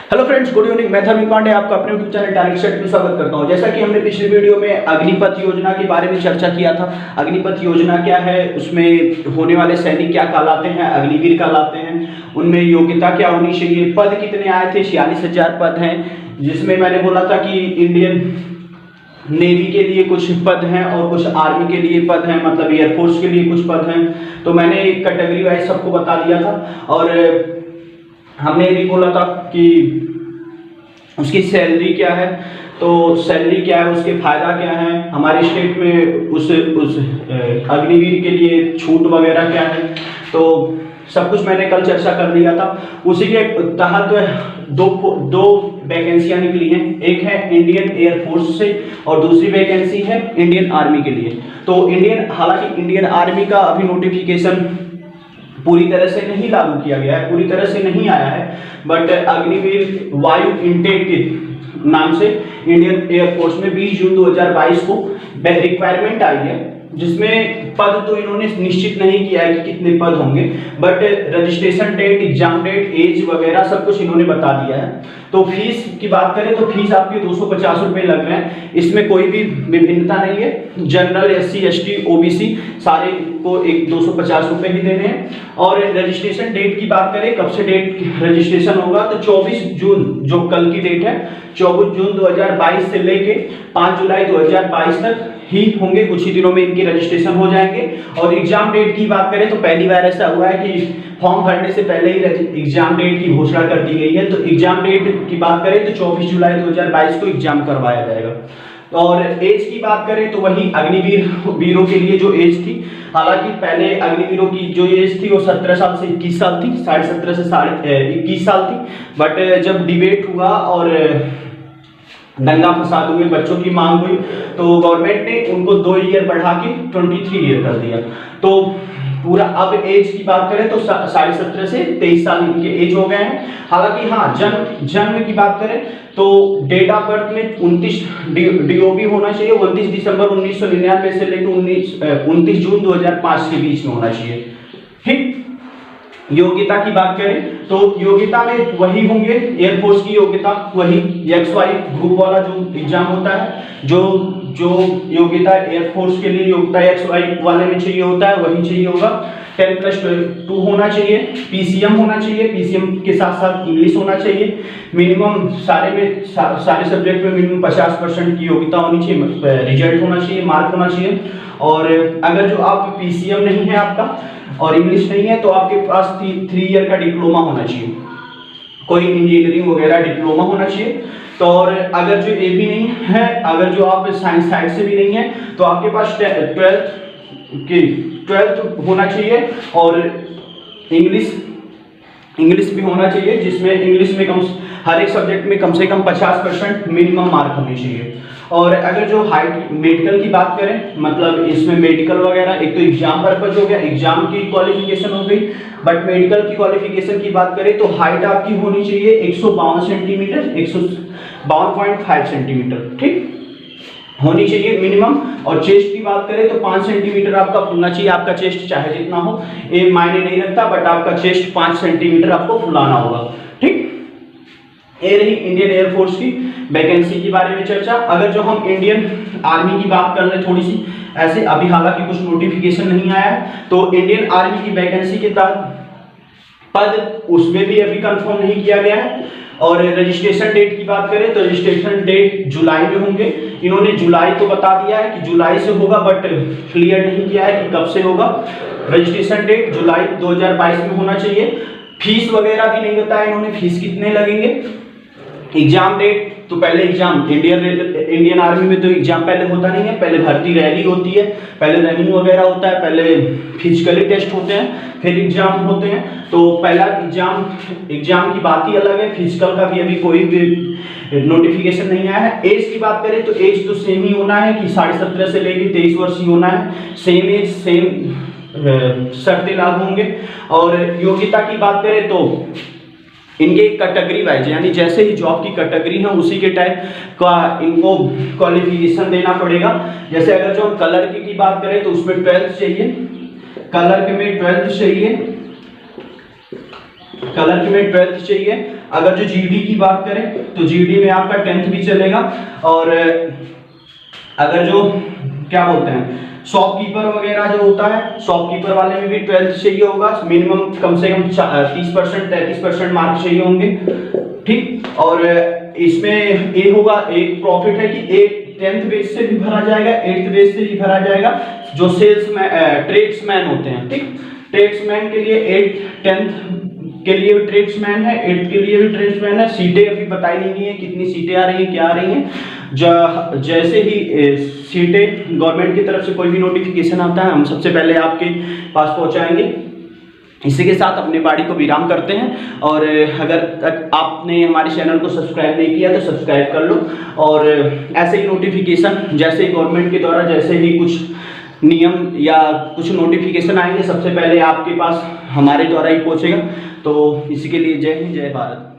Hello friends, good evening. मैं धर्मी पांडे आपका अपने यूट्यूब चैनल डायरेक्ट सेट में स्वागत करता हूं। जैसा कि हमने पिछले वीडियो में अग्निपथ योजना के बारे में चर्चा किया था। अग्निपथ योजना क्या है, उसमें होने वाले सैनिक क्या कहलाते हैं, अग्निवीर कहलाते हैं, उनमें योग्यता क्या होनी चाहिए, पद कितने आए थे, 46,000 पद हैं। जिसमें मैंने बोला था कि इंडियन नेवी के लिए कुछ पद हैं और कुछ आर्मी के लिए पद हैं, मतलब एयरफोर्स के लिए कुछ पद हैं। तो मैंने कैटेगरी वाइज सबको बता दिया था और हमने भी बोला था कि उसकी सैलरी क्या है, तो सैलरी क्या है, उसके फायदा क्या है, हमारे स्टेट में उस अग्निवीर के लिए छूट वगैरह क्या है, तो सब कुछ मैंने कल चर्चा कर लिया था। उसी के तहत दो वैकेंसियां निकली हैं। एक है इंडियन एयरफोर्स से और दूसरी वैकेंसी है इंडियन आर्मी के लिए। तो हालांकि इंडियन आर्मी का अभी नोटिफिकेशन पूरी तरह से नहीं लागू किया गया है, पूरी तरह से नहीं आया है, बट अग्निवीर वायु इनटेक के नाम से इंडियन एयरफोर्स में 20 जून 2022 को रिक्वायरमेंट आई है, जिसमें पद तो इन्होंने निश्चित नहीं किया है कि कितने पद होंगे, but registration date, exam date, age वगैरह सब कुछ इन्होंने बता दिया है। तो फीस की बात करें तो फीस आपके 250 रुपए लग रहे हैं। इसमें कोई भी विभिन्नता नहीं है। जनरल, SC, ST, OBC सारे को 250 रुपए ही देने हैं। और रजिस्ट्रेशन डेट की बात करें, कब से डेट रजिस्ट्रेशन होगा, तो 24 जून जो कल की डेट है, 24 जून 2022 से लेके 5 जुलाई 2022 तक ही होंगे। कुछ ही दिनों में इनकी रजिस्ट्रेशन हो जाएंगे। और एग्जाम डेट की बात करें तो पहली बार ऐसा हुआ है कि फॉर्म भरने से पहले ही एग्जाम डेट की घोषणा कर दी गई है। तो एग्जाम डेट की बात करें तो 24 जुलाई 2022 को एग्जाम करवाया जाएगा। और एज की बात करें तो वही वीरों के लिए जो एज थी, हालांकि पहले अग्निवीरों की जो एज थी वो 17 साल से 21 साल थी, 17.5 से 21 साल थी। बट जब डिबेट हुआ और दंगा फसाद हुए, बच्चों की मांग हुई, तो गवर्नमेंट ने उनको 2 ईयर बढ़ा के 23 ईयर कर दिया। तो पूरा अब एज की बात करें तो 17.5 से 23 साल इनके एज हो गए हैं। हालांकि हाँ, जन्म की बात करें तो डेट ऑफ बर्थ में 29 DOB होना चाहिए, 29 दिसंबर 1999 से लेकर 29 जून 2005 के बीच में होना चाहिए। ठीक। योग्यता की बात करें तो योग्यता में वही होंगे, एयरफोर्स की योग्यता वही XY ग्रुप वाला जो एग्जाम होता है, जो योग्यता एयरफोर्स के लिए योग्यता XY वाले में चाहिए होता है वही चाहिए होगा। 10+2 होना चाहिए, PCM होना चाहिए, PCM के साथ साथ इंग्लिश होना चाहिए। मिनिमम सारे सब्जेक्ट में मिनिमम 50% की योग्यता होनी चाहिए, रिजल्ट होना चाहिए, मार्क होना चाहिए। और अगर जो आप PCM नहीं है आपका और इंग्लिश नहीं है तो आपके पास 3 ईयर का डिप्लोमा होना चाहिए, कोई इंजीनियरिंग वगैरह डिप्लोमा होना चाहिए। तो और अगर जो ये भी नहीं है, अगर जो आप साइंस साइड से भी नहीं है तो आपके पास 12th होना चाहिए। और इंग्लिश भी होना चाहिए, जिसमें इंग्लिश में हर एक सब्जेक्ट में कम से कम 50% मिनिमम मार्क होने चाहिए। और अगर जो हाइट मेडिकल की बात करें, मतलब इसमें मेडिकल वगैरह एक तो एग्जाम पर्पज हो गया, एग्जाम की क्वालिफिकेशन हो गई, बट मेडिकल की क्वालिफिकेशन की बात करें तो हाइट आपकी होनी चाहिए 152 सेंटीमीटर, 152.5 सेंटीमीटर, ठीक होनी चाहिए मिनिमम। और चेस्ट की बात करें तो 5 सेंटीमीटर आपका फुलना चाहिए। आपका चेस्ट चाहे जितना हो ये मायने नहीं रखता, बट आपका चेस्ट 5 सेंटीमीटर आपको फुलाना होगा, ठीक। ये रही इंडियन एयरफोर्स की वैकेंसी के बारे में चर्चा। अगर जो हम इंडियन आर्मी की बात कर रहे थोड़ी सी ऐसे, अभी हालांकि कुछ नोटिफिकेशन नहीं आया है, तो इंडियन आर्मी की वैकेंसी के तहत पद उसमें भी अभी कंफर्म नहीं किया गया है। और रजिस्ट्रेशन डेट की बात करें तो रजिस्ट्रेशन डेट जुलाई में होंगे। इन्होंने जुलाई तो बता दिया है कि जुलाई से होगा, बट क्लियर नहीं किया है कि कब से होगा। रजिस्ट्रेशन डेट जुलाई 2022 में होना चाहिए। फीस वगैरह भी नहीं बताया इन्होंने, फीस कितने लगेंगे। एग्जाम डेट तो पहले एग्जाम इंडियन आर्मी में तो एग्जाम पहले होता नहीं है, पहले भर्ती रैली होती है, पहले रनिंग वगैरह होता है, पहले फिजिकली टेस्ट होते हैं, फिर एग्जाम होते हैं। तो पहला एग्जाम की बात ही अलग है, फिजिकल का भी अभी कोई भी नोटिफिकेशन नहीं आया है। एज की बात करें तो एज तो सेम ही होना है कि 17.5 से लेकर 23 वर्ष ही होना है। सेम एज सेम शर्तें लागू होंगे। और योग्यता की बात करें तो इनके कैटेगरी वाइज, यानी जैसे ही जॉब की कैटेगरी है उसी के टाइप का इनको क्वालिफिकेशन देना पड़ेगा। जैसे अगर जो हम कलर की बात करें तो उसमें 12th चाहिए, कलर के में 12th चाहिए, कलर में 12th चाहिए। अगर जो जीडी की बात करें तो जीडी में आपका 10th भी चलेगा। और अगर जो क्या बोलते हैं शॉपकीपर वगैरह जो होता है, शॉपकीपर वाले में भी 12th चाहिए होगा, मिनिमम कम से कम 30% 33% मार्क्स चाहिए होंगे, ठीक। और इसमें ये होगा, एक प्रॉफिट है कि 10th बेस से भी भरा जाएगा, 8th बेस से भी भरा जाएगा, जो ट्रेड्समैन होते हैं, ठीक। ट्रेड्समैन के लिए 8 10th के लिए भी ट्रेड्समैन है, 8th के लिए भी ट्रेड्समैन है। सीटें अभी बताई नहीं है कितनी सीटें आ रही हैं, क्या आ रही हैं। जैसे ही सीटें गवर्नमेंट की तरफ से कोई भी नोटिफिकेशन आता है, हम सबसे पहले आपके पास पहुंचाएंगे। इसी के साथ अपने बाड़ी को विराम करते हैं। और अगर तक आपने हमारे चैनल को सब्सक्राइब नहीं किया तो सब्सक्राइब कर लो। और ऐसे ही नोटिफिकेशन जैसे ही गवर्नमेंट के द्वारा जैसे ही कुछ नियम या कुछ नोटिफिकेशन आएंगे, सबसे पहले आपके पास हमारे द्वारा ही पहुंचेगा। तो इसी के लिए जय हिंद, जय भारत।